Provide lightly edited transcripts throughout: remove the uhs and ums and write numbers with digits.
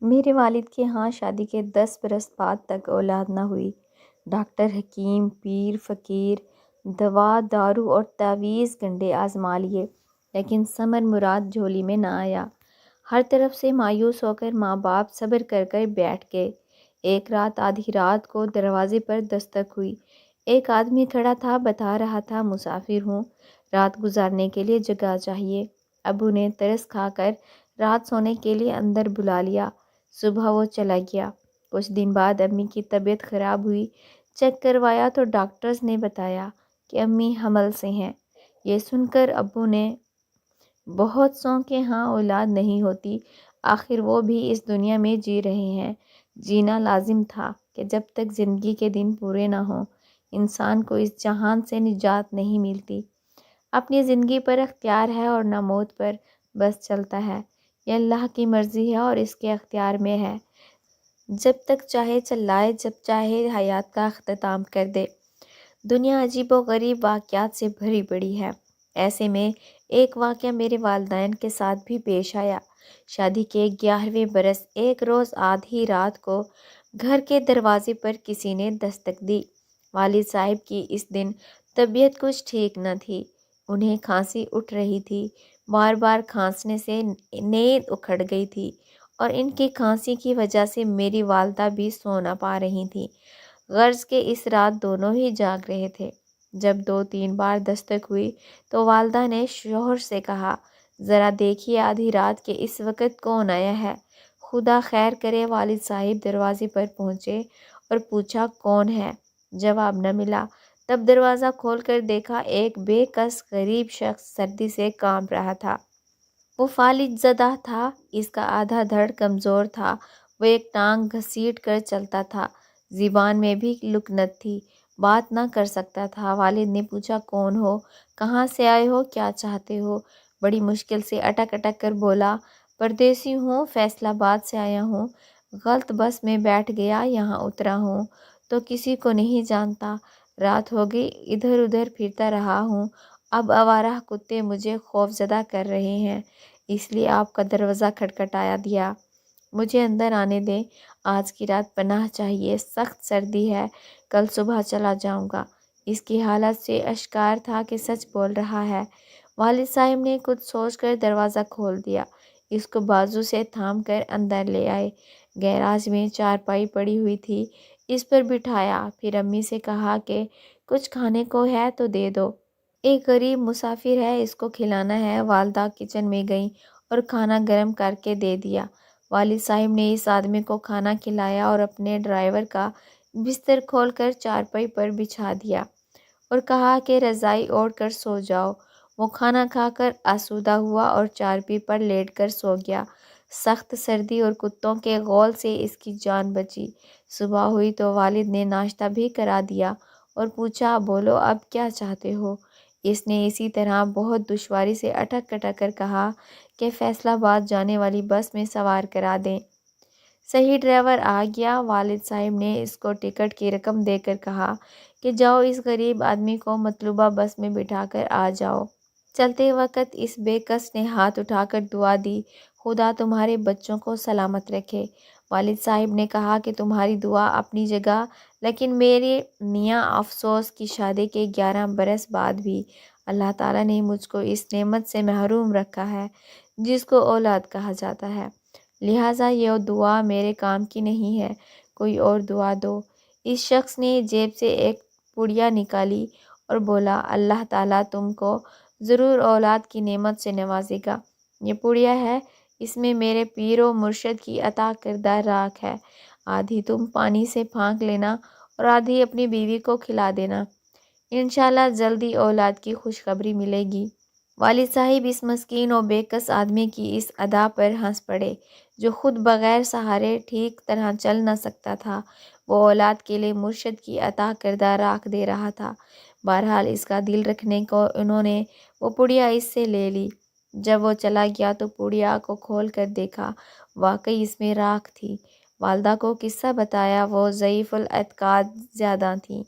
میرے والد کے ہاں شادی کے 10 برس بعد تک اولاد نہ ہوئی۔ ڈاکٹر، حکیم، پیر، فقیر، دوا دارو اور تعویذ گنڈے آزما لیے، لیکن ثمر مراد جھولی میں نہ آیا۔ ہر طرف سے مایوس ہو کر ماں باپ صبر کر کر بیٹھ گئے۔ ایک رات آدھی رات کو دروازے پر دستک ہوئی۔ ایک آدمی کھڑا تھا، بتا رہا تھا مسافر ہوں، رات گزارنے کے لیے جگہ چاہیے۔ ابو نے ترس کھا کر رات سونے کے لیے اندر بلا لیا۔ صبح وہ چلا گیا۔ کچھ دن بعد امی کی طبیعت خراب ہوئی۔ چیک کروایا تو ڈاکٹرز نے بتایا کہ امی حمل سے ہیں۔ یہ سن کر ابو نے بہت سوں کے ہاں اولاد نہیں ہوتی، آخر وہ بھی اس دنیا میں جی رہے ہیں۔ جینا لازم تھا کہ جب تک زندگی کے دن پورے نہ ہوں انسان کو اس جہان سے نجات نہیں ملتی۔ اپنی زندگی پر اختیار ہے اور نہ موت پر، بس چلتا ہے۔ یہ اللہ کی مرضی ہے اور اس کے اختیار میں ہے، جب تک چاہے چلائے، جب چاہے حیات کا اختتام کر دے۔ دنیا عجیب و غریب واقعات سے بھری پڑی ہے۔ ایسے میں ایک واقعہ میرے والدین کے ساتھ بھی پیش آیا۔ شادی کے 11ویں برس ایک روز آدھی رات کو گھر کے دروازے پر کسی نے دستک دی۔ والد صاحب کی اس دن طبیعت کچھ ٹھیک نہ تھی۔ انہیں کھانسی اٹھ رہی تھی، بار بار کھانسنے سے نیند اکھڑ گئی تھی اور ان کی کھانسی کی وجہ سے میری والدہ بھی سو نہ پا رہی تھیں۔ غرض کہ اس رات دونوں ہی جاگ رہے تھے۔ جب 2-3 بار دستک ہوئی تو والدہ نے شوہر سے کہا، ذرا دیکھیے آدھی رات کے اس وقت کون آیا ہے، خدا خیر کرے۔ والد صاحب دروازے پر پہنچے اور پوچھا کون ہے، جواب نہ ملا۔ تب دروازہ کھول کر دیکھا، ایک بے کس غریب شخص سردی سے کانپ رہا تھا۔ وہ فالج زدہ تھا، اس کا آدھا دھڑ کمزور تھا، وہ ایک ٹانگ گھسیٹ کر چلتا تھا، زبان میں بھی لکنت تھی، بات نہ کر سکتا تھا۔ والد نے پوچھا کون ہو، کہاں سے آئے ہو، کیا چاہتے ہو؟ بڑی مشکل سے اٹک اٹک کر بولا، پردیسی ہوں، فیصل آباد سے آیا ہوں، غلط بس میں بیٹھ گیا، یہاں اترا ہوں تو کسی کو نہیں جانتا، رات ہو گئی، ادھر ادھر پھرتا رہا ہوں، اب آوارہ کتے مجھے خوف زدہ کر رہے ہیں، اس لیے آپ کا دروازہ کھٹکھٹایا دیا، مجھے اندر آنے دیں، آج کی رات پناہ چاہیے، سخت سردی ہے، کل صبح چلا جاؤں گا۔ اس کی حالت سے اشکار تھا کہ سچ بول رہا ہے۔ والد صاحب نے کچھ سوچ کر دروازہ کھول دیا، اس کو بازو سے تھام کر اندر لے آئے۔ گیراج میں چارپائی پڑی ہوئی تھی، اس پر بٹھایا، پھر امی سے کہا کہ کچھ کھانے کو ہے تو دے دو، ایک غریب مسافر ہے، اس کو کھلانا ہے۔ والدہ کچن میں گئیں اور کھانا گرم کر کے دے دیا۔ والد صاحب نے اس آدمی کو کھانا کھلایا اور اپنے ڈرائیور کا بستر کھول کر چارپائی پر بچھا دیا اور کہا کہ رضائی اوڑھ کر سو جاؤ۔ وہ کھانا کھا کر آسودہ ہوا اور چارپائی پر لیٹ کر سو گیا۔ سخت سردی اور کتوں کے غول سے اس کی جان بچی۔ صبح ہوئی تو والد نے ناشتہ بھی کرا دیا اور پوچھا، بولو اب کیا چاہتے ہو؟ اس نے اسی طرح بہت دشواری سے اٹک اٹک کر کہا کہ فیصل آباد جانے والی بس میں سوار کرا دیں۔ صحیح ڈرائیور آ گیا۔ والد صاحب نے اس کو ٹکٹ کی رقم دے کر کہا کہ جاؤ اس غریب آدمی کو مطلوبہ بس میں بٹھا کر آ جاؤ۔ چلتے وقت اس بے کس نے ہاتھ اٹھا کر دعا دی، خدا تمہارے بچوں کو سلامت رکھے۔ والد صاحب نے کہا کہ تمہاری دعا اپنی جگہ، لیکن میرے میاں افسوس کی شادی کے 11 برس بعد بھی اللہ تعالیٰ نے مجھ کو اس نعمت سے محروم رکھا ہے جس کو اولاد کہا جاتا ہے، لہٰذا یہ دعا میرے کام کی نہیں ہے، کوئی اور دعا دو۔ اس شخص نے جیب سے ایک پڑیا نکالی اور بولا، اللہ تعالیٰ تم کو ضرور اولاد کی نعمت سے نوازے گا۔ یہ پڑیا ہے، اس میں میرے پیر و مرشد کی عطا کردہ راکھ ہے، آدھی تم پانی سے پھانک لینا اور آدھی اپنی بیوی کو کھلا دینا، انشاءاللہ جلدی اولاد کی خوشخبری ملے گی۔ والد صاحب اس مسکین و بے کس آدمی کی اس ادا پر ہنس پڑے، جو خود بغیر سہارے ٹھیک طرح چل نہ سکتا تھا، وہ اولاد کے لیے مرشد کی عطا کردہ راکھ دے رہا تھا۔ بہرحال اس کا دل رکھنے کو انہوں نے وہ پڑیا اس سے لے لی۔ جب وہ چلا گیا تو پڑیا کو کھول کر دیکھا، واقعی اس میں راکھ تھی۔ والدہ کو قصہ بتایا، وہ ضعیف الاعتقاد زیادہ تھیں،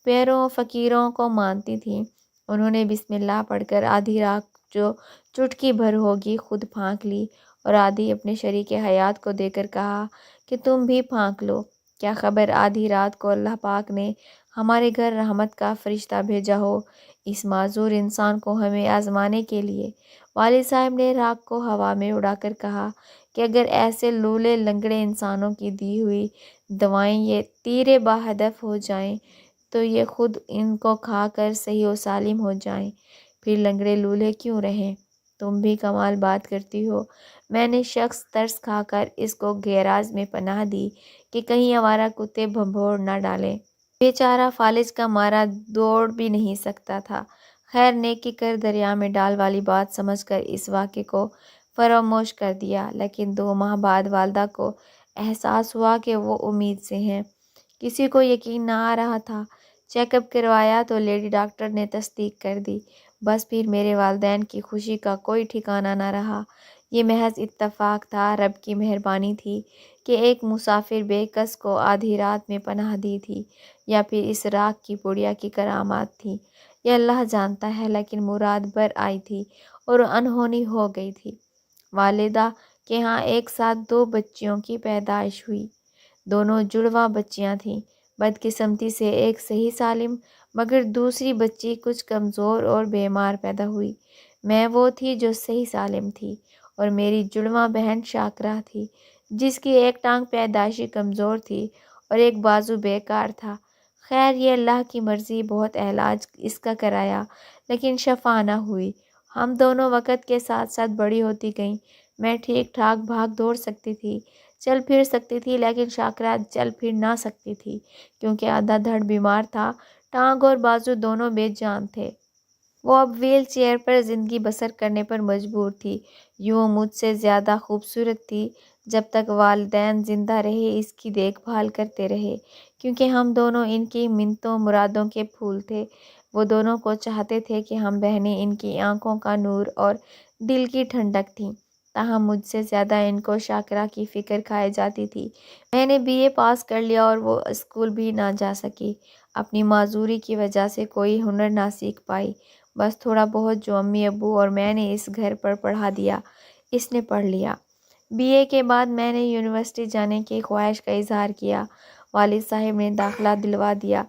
پیروں فقیروں کو مانتی تھیں۔ انہوں نے بسم اللہ پڑھ کر آدھی راکھ جو چٹکی بھر ہوگی خود پھانک لی اور آدھی اپنے شریک حیات کو دے کر کہا کہ تم بھی پھانک لو۔ کیا خبر آدھی رات کو اللہ پاک نے ہمارے گھر رحمت کا فرشتہ بھیجا ہو اس معذور انسان کو ہمیں آزمانے کے لیے۔ والد صاحب نے راکھ کو ہوا میں اڑا کر کہا کہ اگر ایسے لولے لنگڑے انسانوں کی دی ہوئی دوائیں یہ تیرے باہدف ہو جائیں تو یہ خود ان کو کھا کر صحیح و سالم ہو جائیں، پھر لنگڑے لولے کیوں رہیں؟ تم بھی کمال بات کرتی ہو۔ میں نے شخص ترس کھا کر اس کو گیراج میں پناہ دی کہ کہیں آوارہ کتے بھنبوڑ نہ ڈالیں۔ بیچارہ فالج کا مارا دوڑ بھی نہیں سکتا تھا۔ خیر نیکی کر دریا میں ڈال والی بات سمجھ کر اس واقعے کو فراموش کر دیا، لیکن 2 ماہ بعد والدہ کو احساس ہوا کہ وہ امید سے ہیں۔ کسی کو یقین نہ آ رہا تھا۔ چیک اپ کروایا تو لیڈی ڈاکٹر نے تصدیق کر دی۔ بس پھر میرے والدین کی خوشی کا کوئی ٹھکانہ نہ رہا۔ یہ محض اتفاق تھا، رب کی مہربانی تھی کہ ایک مسافر بے کس کو آدھی رات میں پناہ دی تھی، یا پھر اس راکھ کی پڑیا کی کرامات تھی، یہ اللہ جانتا ہے، لیکن مراد بر آئی تھی اور انہونی ہو گئی تھی۔ والدہ کے ہاں ایک ساتھ 2 بچیوں کی پیدائش ہوئی۔ دونوں جڑواں بچیاں تھیں۔ بدقسمتی سے ایک صحیح سالم مگر دوسری بچی کچھ کمزور اور بیمار پیدا ہوئی۔ میں وہ تھی جو صحیح سالم تھی، اور میری جڑواں بہن شاکرہ تھی جس کی ایک ٹانگ پیدائشی کمزور تھی اور ایک بازو بیکار تھا۔ خیر یہ اللہ کی مرضی، بہت علاج اس کا کرایا لیکن شفا نہ ہوئی۔ ہم دونوں وقت کے ساتھ ساتھ بڑی ہوتی گئیں۔ میں ٹھیک ٹھاک بھاگ دوڑ سکتی تھی، چل پھر سکتی تھی، لیکن شاکرہ چل پھر نہ سکتی تھی کیونکہ آدھا دھڑ بیمار تھا، ٹانگ اور بازو دونوں بے جان تھے۔ وہ اب ویل چیئر پر زندگی بسر کرنے پر مجبور تھی۔ یوں مجھ سے زیادہ خوبصورت تھی۔ جب تک والدین زندہ رہے اس کی دیکھ بھال کرتے رہے، کیونکہ ہم دونوں ان کی منتوں مرادوں کے پھول تھے۔ وہ دونوں کو چاہتے تھے کہ ہم بہنیں ان کی آنکھوں کا نور اور دل کی ٹھنڈک تھیں، تاہم مجھ سے زیادہ ان کو شاکرہ کی فکر کھائے جاتی تھی۔ میں نے BA پاس کر لیا اور وہ اسکول بھی نہ جا سکی۔ اپنی معذوری کی وجہ سے کوئی ہنر نہ سیکھ پائی۔ بس تھوڑا بہت جو امی ابو اور میں نے اس گھر پر پڑھا دیا اس نے پڑھ لیا۔ BA کے بعد میں نے یونیورسٹی جانے کی خواہش کا اظہار کیا۔ والد صاحب نے داخلہ دلوا دیا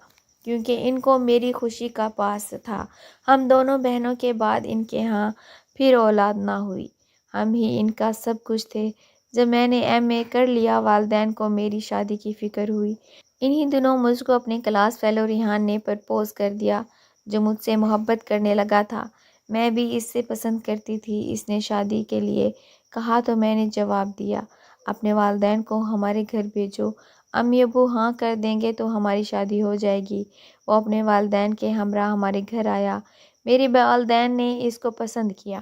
کیونکہ ان کو میری خوشی کا پاس تھا۔ ہم دونوں بہنوں کے بعد ان کے ہاں پھر اولاد نہ ہوئی۔ ہم ہی ان کا سب کچھ تھے۔ جب میں نے MA کر لیا والدین کو میری شادی کی فکر ہوئی۔ انہی دنوں مجھ کو اپنے کلاس فیلو ریحان نے پرپوز کر دیا، جو مجھ سے محبت کرنے لگا تھا۔ میں بھی اس سے پسند کرتی تھی۔ اس نے شادی کے لیے کہا تو میں نے جواب دیا، اپنے والدین کو ہمارے گھر بھیجو، امی ابو ہاں کر دیں گے تو ہماری شادی ہو جائے گی۔ وہ اپنے والدین کے ہمراہ ہمارے گھر آیا۔ میرے والدین نے اس کو پسند کیا،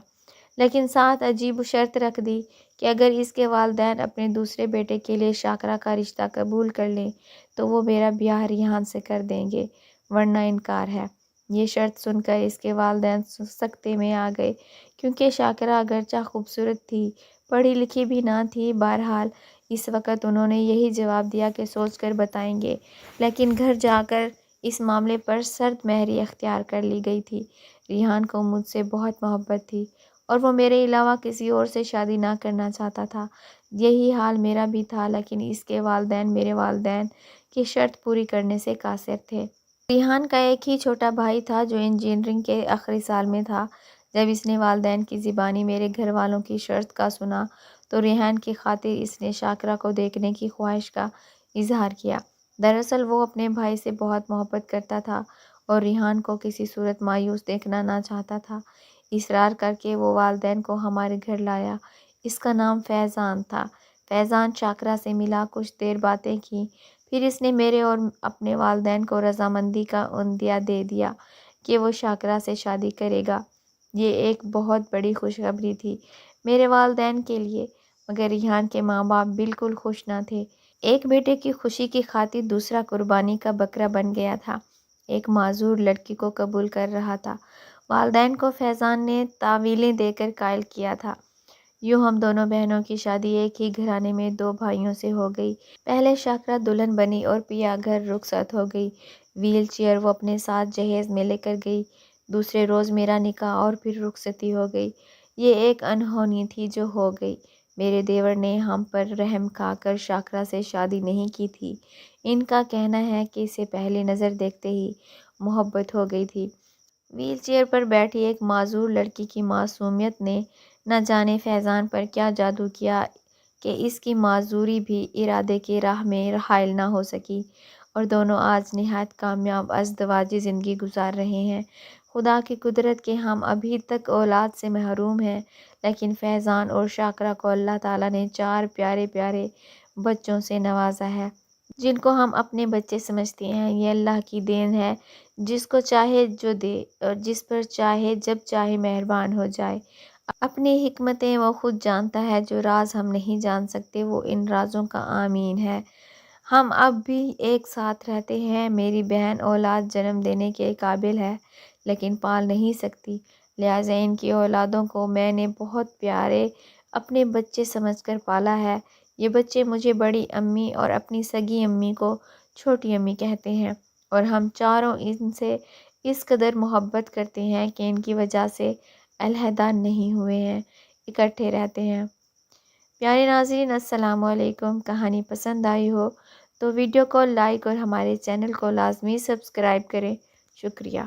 لیکن ساتھ عجیب شرط رکھ دی کہ اگر اس کے والدین اپنے دوسرے بیٹے کے لیے شاکرہ کا رشتہ قبول کر لیں تو وہ میرا بیاہ ریحان سے کر دیں گے، ورنہ انکار ہے۔ یہ شرط سن کر اس کے والدین سکتے میں آ گئے، کیونکہ شاکرہ اگرچہ خوبصورت تھی، پڑھی لکھی بھی نہ تھی۔ بہرحال اس وقت انہوں نے یہی جواب دیا کہ سوچ کر بتائیں گے، لیکن گھر جا کر اس معاملے پر سرد مہری اختیار کر لی گئی تھی۔ ریحان کو مجھ سے بہت محبت تھی اور وہ میرے علاوہ کسی اور سے شادی نہ کرنا چاہتا تھا۔ یہی حال میرا بھی تھا، لیکن اس کے والدین میرے والدین کی شرط پوری کرنے سے قاصر تھے۔ ریحان کا ایک ہی چھوٹا بھائی تھا جو انجینئرنگ کے آخری سال میں تھا۔ جب اس نے والدین کی زبانی میرے گھر والوں کی شرط کا سنا تو ریحان کی خاطر اس نے شاکرہ کو دیکھنے کی خواہش کا اظہار کیا۔ دراصل وہ اپنے بھائی سے بہت محبت کرتا تھا اور ریحان کو کسی صورت مایوس دیکھنا نہ چاہتا تھا۔ اصرار کر کے وہ والدین کو ہمارے گھر لایا۔ اس کا نام فیضان تھا۔ فیضان شاکرہ سے ملا، کچھ دیر باتیں کیں، پھر اس نے میرے اور اپنے والدین کو رضامندی کا عندیہ دے دیا کہ وہ شاکرہ سے شادی کرے گا۔ یہ ایک بہت بڑی خوشخبری تھی میرے والدین کے لیے، مگر ریحان کے ماں باپ بالکل خوش نہ تھے۔ ایک بیٹے کی خوشی کی خاطر دوسرا قربانی کا بکرا بن گیا تھا، ایک معذور لڑکی کو قبول کر رہا تھا۔ والدین کو فیضان نے تاویلیں دے کر قائل کیا تھا۔ یوں ہم دونوں بہنوں کی شادی ایک ہی گھرانے میں 2 بھائیوں سے ہو گئی۔ پہلے شاکرہ دلہن بنی اور پیا گھر رخصت ہو گئی۔ ویل چیئر وہ اپنے ساتھ جہیز میں لے کر گئی۔ دوسرے روز میرا نکاح اور پھر رخصتی ہو گئی۔ یہ ایک انہونی تھی جو ہو گئی۔ میرے دیور نے ہم پر رحم کھا کر شاکرہ سے شادی نہیں کی تھی۔ ان کا کہنا ہے کہ اسے پہلی نظر دیکھتے ہی محبت ہو گئی تھی۔ ویل چیئر پر بیٹھی ایک معذور لڑکی کی معصومیت نے نہ جانے فیضان پر کیا جادو کیا کہ اس کی معذوری بھی ارادے کے راہ میں حائل نہ ہو سکی، اور دونوں آج نہایت کامیاب ازدواجی زندگی گزار رہے ہیں۔ خدا کی قدرت کہ ہم ابھی تک اولاد سے محروم ہیں، لیکن فیضان اور شاکرہ کو اللہ تعالیٰ نے 4 پیارے پیارے بچوں سے نوازا ہے، جن کو ہم اپنے بچے سمجھتے ہیں۔ یہ اللہ کی دین ہے، جس کو چاہے جو دے اور جس پر چاہے جب چاہے مہربان ہو جائے۔ اپنی حکمتیں وہ خود جانتا ہے، جو راز ہم نہیں جان سکتے وہ ان رازوں کا آمین ہے۔ ہم اب بھی ایک ساتھ رہتے ہیں۔ میری بہن اولاد جنم دینے کے قابل ہے لیکن پال نہیں سکتی، لہٰذا ان کی اولادوں کو میں نے بہت پیارے اپنے بچے سمجھ کر پالا ہے۔ یہ بچے مجھے بڑی امی اور اپنی سگی امی کو چھوٹی امی کہتے ہیں، اور ہم چاروں ان سے اس قدر محبت کرتے ہیں کہ ان کی وجہ سے علیحدہ نہیں ہوئے ہیں، اکٹھے رہتے ہیں۔ پیارے ناظرین، السلام علیکم۔ کہانی پسند آئی ہو تو ویڈیو کو لائک اور ہمارے چینل کو لازمی سبسکرائب کریں۔ شکریہ۔